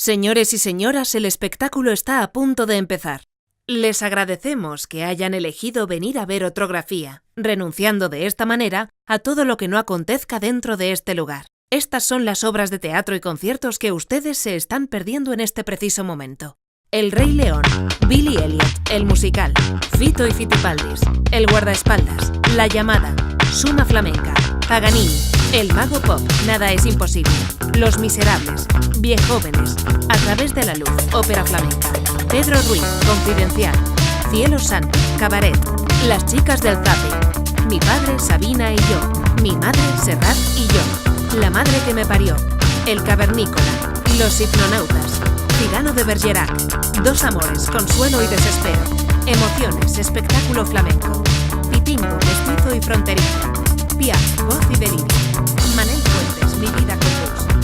Señores y señoras, el espectáculo está a punto de empezar. Les agradecemos que hayan elegido venir a ver Otrografía, renunciando de esta manera a todo lo que no acontezca dentro de este lugar. Estas son las obras de teatro y conciertos que ustedes se están perdiendo en este preciso momento. El Rey León, Billy Elliot, el musical, Fito y Fitipaldis, El guardaespaldas, La llamada, Suma flamenca, Paganini, El mago pop, Nada es imposible, Los miserables, Viejóvenes, A través de la luz, ópera flamenca, Pedro Ruiz, Confidencial, Cielo Santo, Cabaret, Las chicas del zapping, Mi padre, Sabina y yo, Mi madre, Serrat y yo, La madre que me parió, El cavernícola, Los hipnonautas, Cyrano de Bergerac, Dos amores, consuelo y desespero, Emociones, espectáculo flamenco, Pipingo, mestizo y fronterizo, Piaf, voz y delirio, Manel Fuentes, Mi vida con vos.